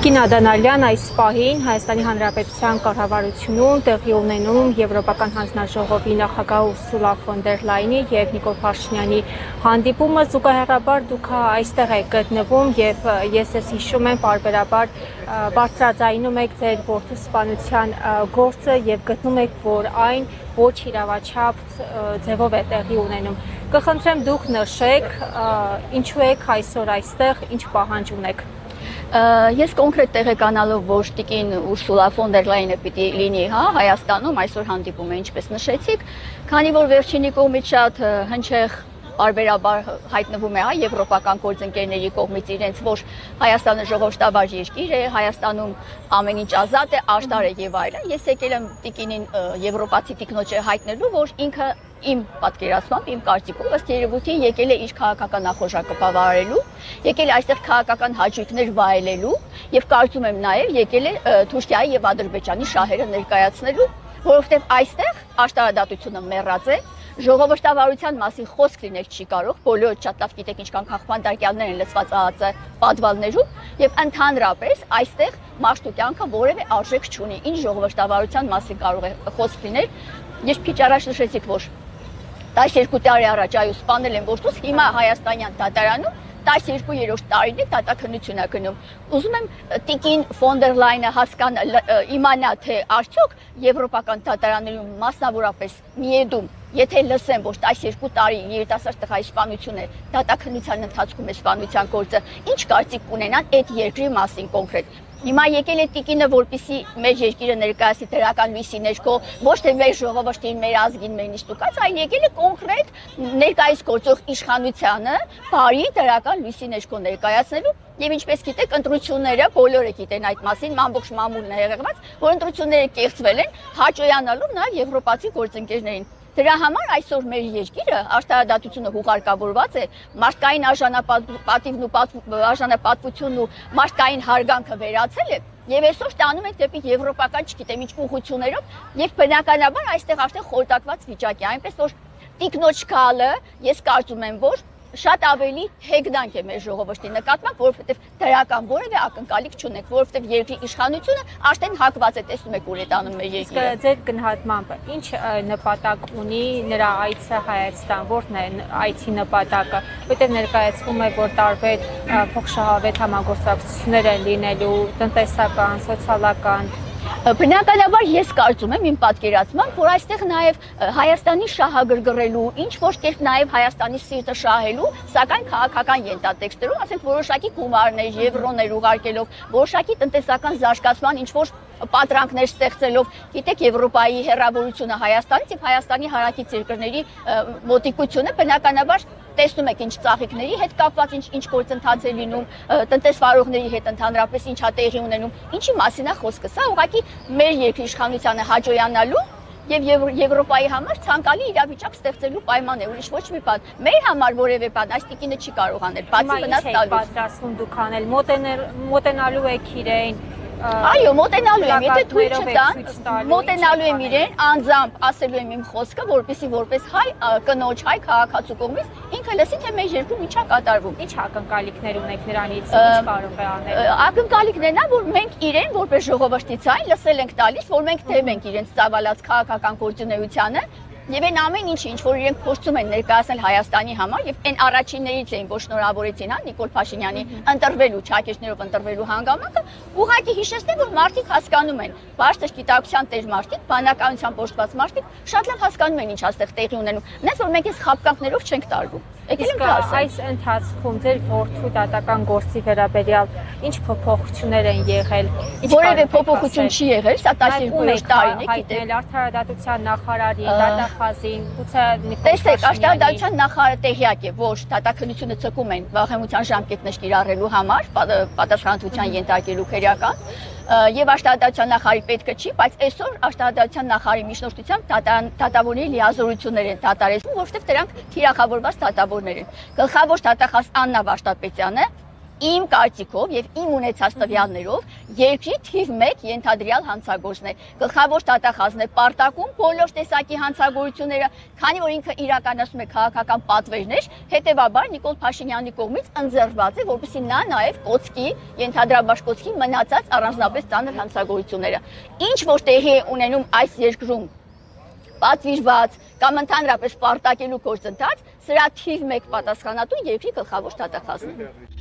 Տիկին Ադանալյան այս պահին Հայաստանի Հանրապետության կառավարությունում տեղի ունենում Եվրոպական հանձնաժողովի նախագահ Ուրսուլա ֆոն դեր Լայնի եւ Նիկոլ Փաշինյանի հանդիպումը զուգահեռաբար դուք այստեղ եք գտնվում եւ ես հիշում եմ պարբերաբար բարձրաձայնում եք ձեր որդու սպանության գործը եւ գտնում եք, որ այն ոչ իրավաչափ ձևով է տեղի ունենում։ Կխնդրեմ դուք նշեք ինչու եք այսօր այստեղ, ինչ պահանջ ունեք։ Ես կոնկրետ տեղեկանալով, որ տիկին Ուրսուլա ֆոն դեր Լայնը պիտի լինի Հայաստանում, այսօր հանդիպում է, ինչպես նշեցիք, քանի որ վերջինի կողմից շատ հնչեղ պարբերաբար հայտնվում է եվրոպական գործընկերների կողմից իրենց, որ Հայաստանը ժողովրդավար երկիր է, Հայաստանում ամեն ինչ ազատ է, աշտար է եւ այլն։ Ես եկել եմ տիկինին եվրոպացի տիկնոջը հայտնելու, որ ինքը իմ պատկերացմամբ, իմ կարծիքով ըստ երևույթին եկել է իր քաղաքական նախորժակը բավարարելու, եկել է այստեղ քաղաքական հաճույքներ վայելելու եւ կարծում եմ նաեւ եկել է Թուրքիայի եւ Ադրբեջանի շահերը ներկայացնելու, որովհետեւ այստեղ աշտարադատությունը մեռած է, ժողովրդավարության մասին խոսք լինել չի կարող, բոլորը շատ լավ գիտեք ինչքան քաղաքապետարյաններ են լցված ԱԱԾ պատվալներում եւ ընդհանրապես այստեղ մարդու կյանքը որևէ արժեք չունի, ինչ ժողովրդավարության մասին կարող է խոսք լինել։ Ես քիչ առաջ նշեցիք, որ 12 տարի առաջ այո սպանել են որդուս, հիմա Հայաստանյան դատարանում 12-րդ տարին է դատաքննություն է գնում։ Ուզում եմ տիկին ֆոն դեր Լայնը իմանա, թե արդյոք եվրոպական դատարաններում մասնավորապես Միեդում, եթե լսեմ, որ 12 տարի երիտասարդ տղայի սպանություն է, դատաքննության ընթացքում է սպանության գործը, ինչ կարծիք կունենան այդ երկրի մասին կոնկրետ։ Հիմա եկել է տիկինը, որպեսզի մեր երկիրը ներկայացի դրական լույսի ներքո, ոչ թե մեր ժողովրդին, մեր ազգին, մեր նիստուկած, այլ եկել է կոնկրետ ներկայիս գործող իշխանությանը բարի դրական լույսի ներքո ներկայացնելու եւ ինչպես գիտեք, ընտրությունները բոլորը գիտեն այդ մասին, ամբողջ մամուլն է եղեղված, որ ընտրությունները կեղծվել են, հաճոյանալու նաեւ եվրոպացի գործընկերներին։ Դրա համար այսօր մեր երկիրը աշտարադատությունը հուղարկավորված է, մարդկային արժանապատվությունն ու մարդկային հարգանքը վերացել է եւ այսօր տանում են դեպի եվրոպական, չգիտեմ ինչ ուղղություններով եւ բնականաբար այստեղ արդեն խորտակված վիճակ է, այնպես որ տիկնոջ քալը ես կարծում եմ, որ շատ ավելի հեգնանք է մեր ժողովրդի նկատմամբ, որովհետև դրական որևէ ակնկալիք չունենք, որովհետև երկրի իշխանությունը արդեն հակված է, տեսնում եք ուր է տանում մեր երկիրը։ Ձեր գնահատմամբ ինչ նպատակ ունի նրա այցը Հայաստան, որն է այցի նպատակը, որտեղ ներկայացվում է, որ տարբեր փոխշահավետ համագործակցություններ են լինելու, տնտեսական, սոցիալական։ Բնականաբար ես կարծում եմ իմ պատկերացմամբ, որ այստեղ նաև Հայաստանի շահագրգռելու, ինչ որ կերպ նաև Հայաստանի սիրտը շահելու, սակայն քաղաքական ենթատեքստերով, ասենք որոշակի գումարներ, եվրոներ ուղարկելով, որոշակի տնտեսական զարգացման ինչ որ պատրանքներ ստեղծելով, գիտեք Եվրոպայի հեռավորությունը Հայաստանից եւ Հայաստանի հարակից երկրների մոտիկությունը բնականաբար տեսնում եք ինչ ծաղիկների հետ կապված ինչ գործընթաց է լինում, տնտեսվարողների հետ ընդհանրապես ինչա տեղի ունենում, ինչի մասին է խոսքը, սա ուղղակի մեր երկրի իշխանությանը հաճոյանալու եւ Եվրոպայի համար ցանկալի իրավիճակ ստեղծելու պայման է, ուրիշ ոչ մի բան։ Մեր համար որևէ բան այս տիկինը չի կարող անել, բացի վնաս տալուց։ Պատրաստվում դուք անել, մոտենալու եք իրեն։ Այո, մոտենալու եմ, եթե թույլ չտան, մոտենալու եմ իրեն, անձամբ ասելու եմ իմ խոսքը, որպեսզի որպես հայ կնոջ, հայ քաղաքացու կողմից ինքը լսի, թե մեր երկրում ինչա կատարվում։ Ինչ ակնկալիքներ ունեք նրանից, ինչ կարող է անել։ Ակնկալիքներն են, որ մենք իրեն որպես ժողովրդից այն լսել ենք տալիս, որ մենք դեմ ենք իրենց ծավալած քաղաքական գործունեությանը եւ այն ամեն ինչը, ինչ որ իրենք փորձում են ներկայացնել Հայաստանի համար եւ այն առաջիններից էին, որ շնորհավորեցին Նիկոլ Փաշինյանի ընտրվելու, չակերտներով ընտրվելու հանգամանքը, ուղղակի հիշեցնեմ, որ մարդիկ հասկանում են, բարձր գիտակցության տեր մարդիկ, բանականությամբ օժտված մարդիկ շատ լավ հասկանում են ինչ այստեղ տեղի ունենում։ Նենց որ մենք այս խապկանքներով չենք տարվում։ Իսկ այս ընթացքում ձեր որդու դատական գործի վերաբերյալ ինչ փոփոխություններ են եղել։ Որևէ փոփոխություն չի եղել, սա 12 տարին է, գիտեք։ Արդարադատության նախարարի, դատախազին, գուցե տեսեք, արդարադատության նախարարը տեղյակ է, որ դատաքննությունը ցկում են վաղեմության ժամկետներ կիրառելու համար, պատասխանատվության ենթարկելու քերական, եւ աշտարադատության նախարարի պետքը չի, բայց այսօր աշտարադատության նախարարի միջնորդությամբ դատավորների լիազորություններ են դատարեցվում, որովհետեւ դրանք թիրախավորված դատավորներ են։ Գլխավոր դատախազ Աննա Վարդապետյանը Իմ կարծիքով եւ իմ ունեցած տվյալներով երկրի թիվ 1 ենթադրյալ հանցագործն է։ Գլխավոր դատախազն է պարտակում բոլոր տեսակի հանցագործությունները, քանի որ ինքը իրականացնում է քաղաքական պատվերներ, հետեւաբար Նիկոլ Փաշինյանի կողմից ընձեռված է, որպեսզի նա նաեւ կոծկի, ենթադրաբար կոծկի մնացած առանձնապես ծանր հանցագործությունները։ Ինչ որ տեղի է ունենում այս երկրում պատվիրված կամ ընդհանրապես պարտակելու գործընթաց, սրա թիվ 1 պատասխանատու երկրի գլխավոր դատախազն է։